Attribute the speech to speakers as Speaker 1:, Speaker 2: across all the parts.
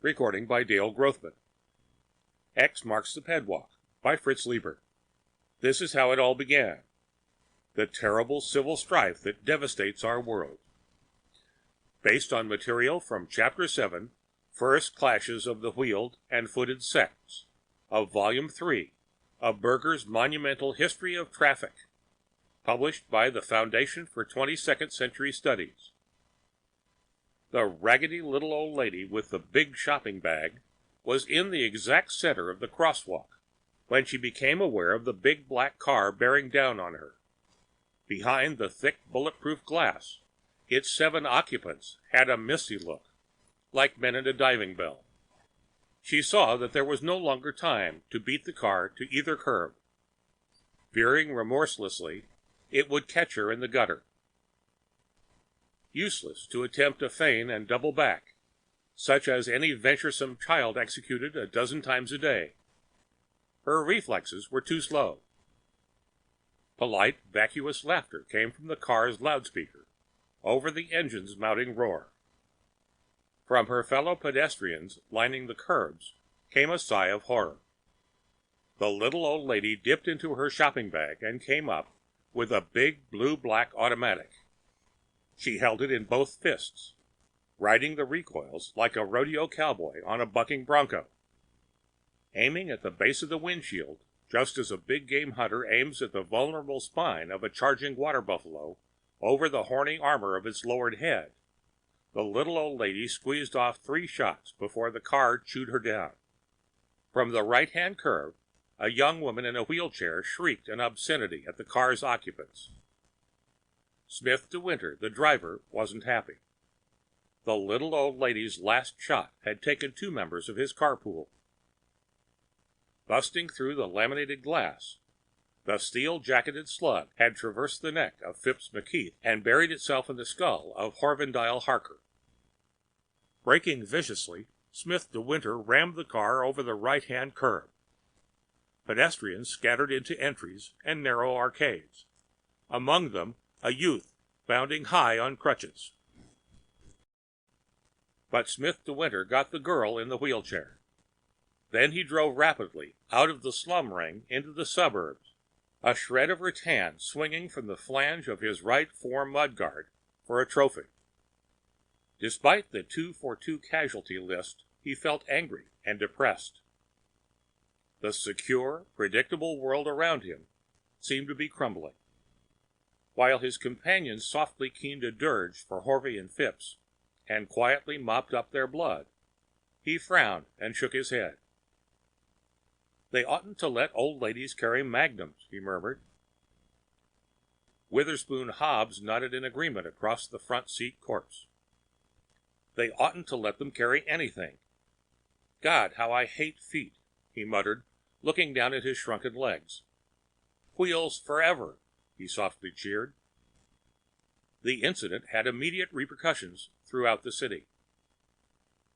Speaker 1: Recording by Dale Grothman. X marks the Pedwalk by Fritz Leiber. This is how it all began. The terrible civil strife that devastates our world. Based on material from Chapter 7, First Clashes of the Wheeled and Footed Sects, of Volume 3 of Berger's monumental History of Traffic, published by the Foundation for 22nd Century Studies. The raggedy little old lady with the big shopping bag was in the exact center of the crosswalk when she became aware of the big black car bearing down on her. Behind the thick bulletproof glass, its 7 occupants had a misty look, like men in a diving bell. She saw that there was no longer time to beat the car to either curb. Veering remorselessly, it would catch her in the gutter. Useless to attempt a feint and double back, such as any venturesome child executed a dozen times a day. Her reflexes were too slow. Polite, vacuous laughter came from the car's loudspeaker, over the engine's mounting roar. From her fellow pedestrians lining the curbs came a sigh of horror. The little old lady dipped into her shopping bag and came up with a big blue-black automatic. She held it in both fists, riding the recoils like a rodeo cowboy on a bucking bronco. Aiming at the base of the windshield, just as a big game hunter aims at the vulnerable spine of a charging water buffalo over the horny armor of its lowered head, the little old lady squeezed off 3 shots before the car chewed her down. From the right-hand curve, a young woman in a wheelchair shrieked an obscenity at the car's occupants. Smith de Winter, the driver, wasn't happy. The little old lady's last shot had taken 2 members of his carpool. Busting through the laminated glass, the steel-jacketed slug had traversed the neck of Phipps McKeith and buried itself in the skull of Horvendile Harker. Braking viciously, Smith de Winter rammed the car over the right-hand curb. Pedestrians scattered into entries and narrow arcades, among them a youth bounding high on crutches. But Smith de Winter got the girl in the wheelchair. Then he drove rapidly out of the slum ring into the suburbs, a shred of rattan swinging from the flange of his right fore mudguard for a trophy. Despite the 242 casualty list, he felt angry and depressed. The secure, predictable world around him seemed to be crumbling. While his companions softly keened a dirge for Horvey and Phipps and quietly mopped up their blood, he frowned and shook his head. They oughtn't to let old ladies carry magnums, he murmured. Witherspoon Hobbs nodded in agreement across the front seat corpse. They oughtn't to let them carry anything. God, how I hate feet, he muttered, looking down at his shrunken legs. Wheels forever, he softly cheered. The incident had immediate repercussions throughout the city.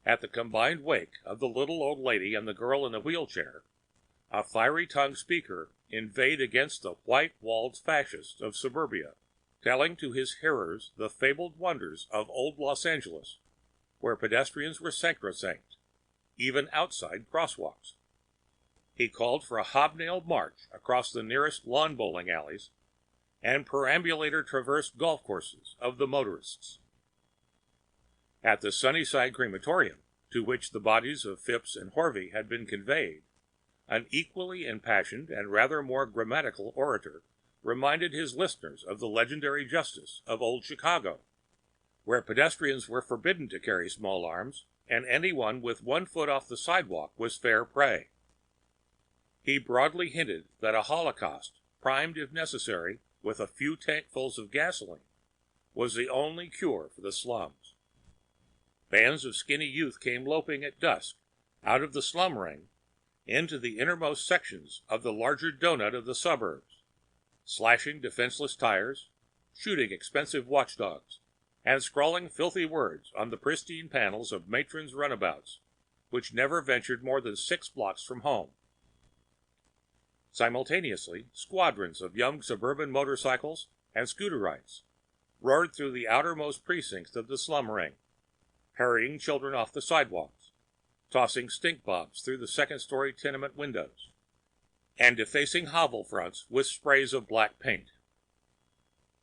Speaker 1: At the combined wake of the little old lady and the girl in the wheelchair, a fiery-tongued speaker inveighed against the white-walled fascists of suburbia, telling to his hearers the fabled wonders of old Los Angeles, where pedestrians were sacrosanct, even outside crosswalks. He called for a hobnailed march across the nearest lawn bowling alleys and perambulator-traversed golf courses of the motorists. At the Sunnyside crematorium, to which the bodies of Phipps and Horvey had been conveyed, an equally impassioned and rather more grammatical orator reminded his listeners of the legendary justice of old Chicago, where pedestrians were forbidden to carry small arms, and anyone with 1 foot off the sidewalk was fair prey. He broadly hinted that a holocaust, primed if necessary with a few tankfuls of gasoline, was the only cure for the slums. Bands of skinny youth came loping at dusk out of the slum ring into the innermost sections of the larger donut of the suburbs, slashing defenseless tires, shooting expensive watchdogs, and scrawling filthy words on the pristine panels of matrons' runabouts, which never ventured more than 6 blocks from home. Simultaneously, squadrons of young suburban motorcycles and scooterites roared through the outermost precincts of the slum ring, harrying children off the sidewalks, tossing stink bombs through the second-story tenement windows, and defacing hovel fronts with sprays of black paint.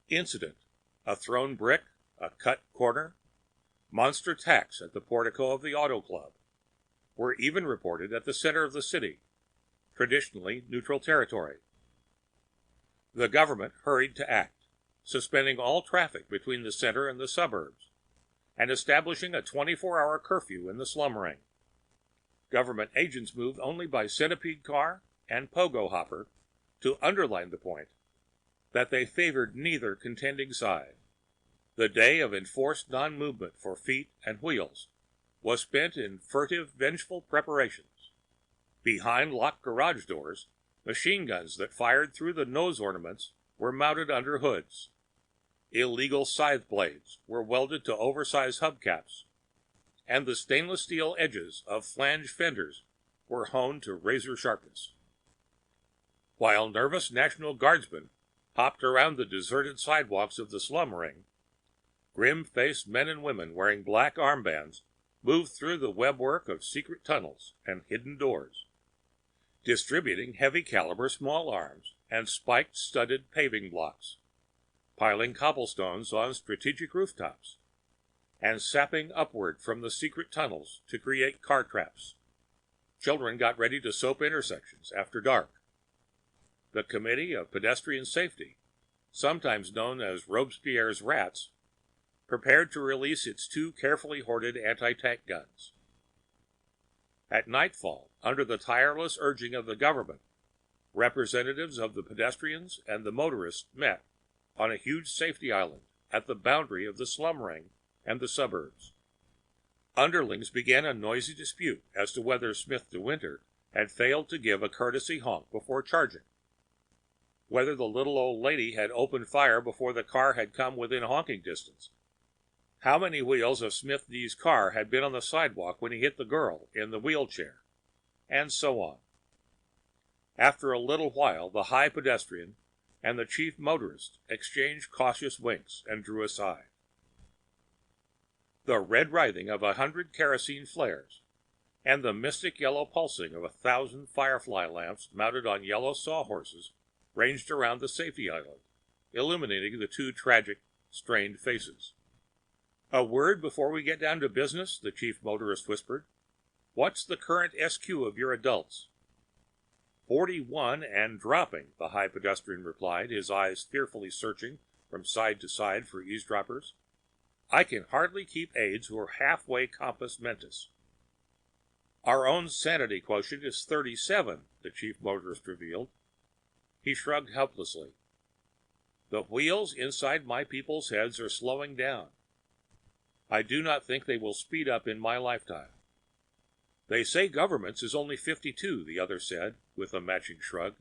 Speaker 1: Incident: a thrown brick, a cut corner, monster tacks at the portico of the Auto Club were even reported at the center of the city, traditionally neutral territory. The government hurried to act, suspending all traffic between the center and the suburbs, and establishing a 24-hour curfew in the slum ring. Government agents moved only by centipede car and pogo hopper to underline the point that they favored neither contending side. The day of enforced non-movement for feet and wheels was spent in furtive, vengeful preparations. Behind locked garage doors, machine guns that fired through the nose ornaments were mounted under hoods. Illegal scythe blades were welded to oversized hubcaps, and the stainless steel edges of flange fenders were honed to razor sharpness. While nervous National Guardsmen hopped around the deserted sidewalks of the slum ring, grim-faced men and women wearing black armbands moved through the webwork of secret tunnels and hidden doors, distributing heavy-caliber small arms and spiked studded paving blocks, piling cobblestones on strategic rooftops, and sapping upward from the secret tunnels to create car traps. Children got ready to soap intersections after dark. The Committee of Pedestrian Safety, sometimes known as Robespierre's Rats, prepared to release its 2 carefully hoarded anti-tank guns. At nightfall, under the tireless urging of the government, representatives of the pedestrians and the motorists met on a huge safety island at the boundary of the slum ring and the suburbs. Underlings began a noisy dispute as to whether Smith de Winter had failed to give a courtesy honk before charging, whether the little old lady had opened fire before the car had come within honking distance, how many wheels of Smith D's car had been on the sidewalk when he hit the girl in the wheelchair, and so on. After a little while, the high pedestrian and the chief motorist exchanged cautious winks and drew aside. The red writhing of 100 kerosene flares and the mystic yellow pulsing of 1,000 firefly lamps mounted on yellow sawhorses ranged around the safety island, illuminating the 2 tragic, strained faces. "A word before we get down to business," the chief motorist whispered. "What's the current SQ of your adults?" 41 and dropping, the high pedestrian replied, his eyes fearfully searching from side to side for eavesdroppers. "I can hardly keep aides who are halfway compos mentis." "Our own sanity quotient is 37, the chief motorist revealed. He shrugged helplessly. "The wheels inside my people's heads are slowing down. I do not think they will speed up in my lifetime." "They say government's is only 52, the other said, with a matching shrug.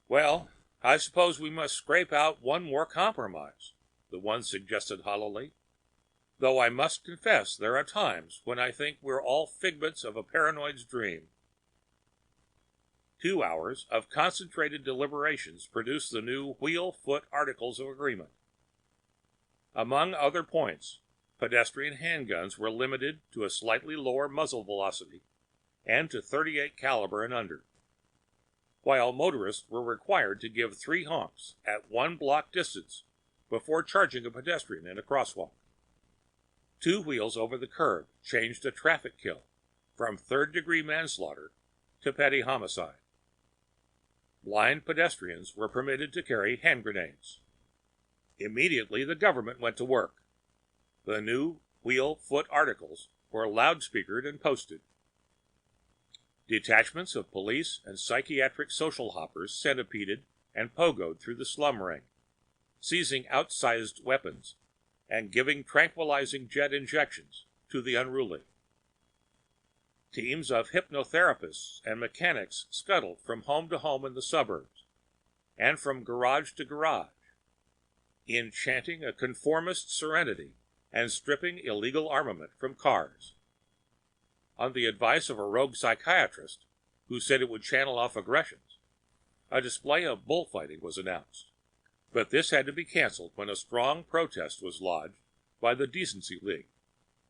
Speaker 1: "Well, I suppose we must scrape out one more compromise," the one suggested hollowly. "Though I must confess there are times when I think we're all figments of a paranoid's dream." 2 hours of concentrated deliberations produced the new wheel-foot Articles of Agreement. Among other points, pedestrian handguns were limited to a slightly lower muzzle velocity and to .38 caliber and under, while motorists were required to give 3 honks at 1 block distance before charging a pedestrian in a crosswalk. 2 wheels over the curb changed a traffic kill from third-degree manslaughter to petty homicide. Blind pedestrians were permitted to carry hand grenades. Immediately the government went to work. The new wheel-foot Articles were loudspeakered and posted. Detachments of police and psychiatric social hoppers centipeded and pogoed through the slum ring, seizing outsized weapons and giving tranquilizing jet injections to the unruly. Teams of hypnotherapists and mechanics scuttled from home to home in the suburbs and from garage to garage, enchanting a conformist serenity and stripping illegal armament from cars. On the advice of a rogue psychiatrist who said it would channel off aggressions, a display of bullfighting was announced. But this had to be canceled when a strong protest was lodged by the Decency League,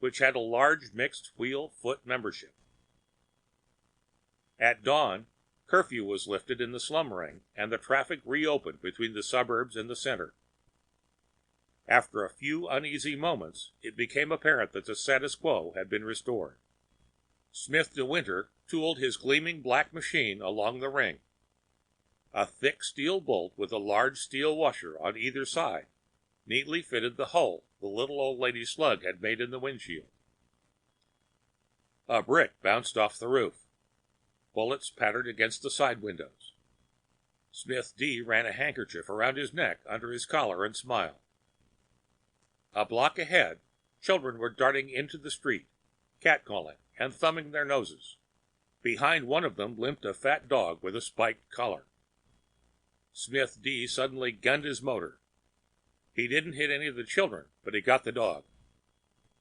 Speaker 1: which had a large mixed wheel-foot membership. At dawn, curfew was lifted in the slum ring, and the traffic reopened between the suburbs and the center. After a few uneasy moments, it became apparent that the status quo had been restored. Smith de Winter tooled his gleaming black machine along the ring. A thick steel bolt with a large steel washer on either side neatly fitted the hole the little old lady's slug had made in the windshield. A brick bounced off the roof. Bullets pattered against the side windows. Smith D. ran a handkerchief around his neck under his collar and smiled. A block ahead, children were darting into the street, catcalling and thumbing their noses. Behind one of them limped a fat dog with a spiked collar. Smith D. suddenly gunned his motor. He didn't hit any of the children, but he got the dog.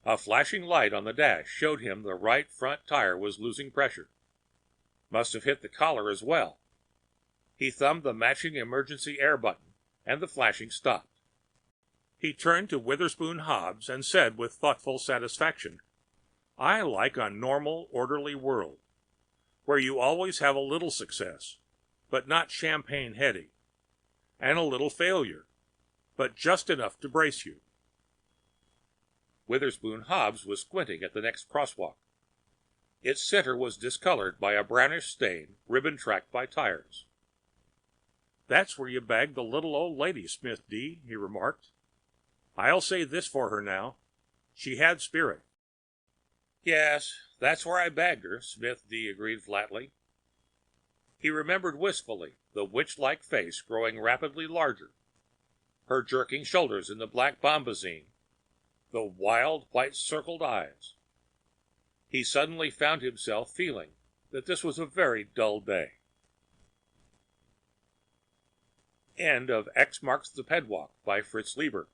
Speaker 1: A flashing light on the dash showed him the right front tire was losing pressure. Must have hit the collar as well. He thumbed the matching emergency air button, and the flashing stopped. He turned to Witherspoon Hobbs and said with thoughtful satisfaction, "I like a normal, orderly world, where you always have a little success, but not champagne heady, and a little failure, but just enough to brace you." Witherspoon Hobbs was squinting at the next crosswalk. Its center was discolored by a brownish stain ribbon-tracked by tires. "That's where you bagged the little old lady, Smith D.," he remarked. "I'll say this for her now. She had spirit." "Yes, that's where I bagged her," Smith D. agreed flatly. He remembered wistfully the witch-like face growing rapidly larger, her jerking shoulders in the black bombazine, the wild, white-circled eyes. He suddenly found himself feeling that this was a very dull day. End of X Marks the Pedwalk by Fritz Leiber.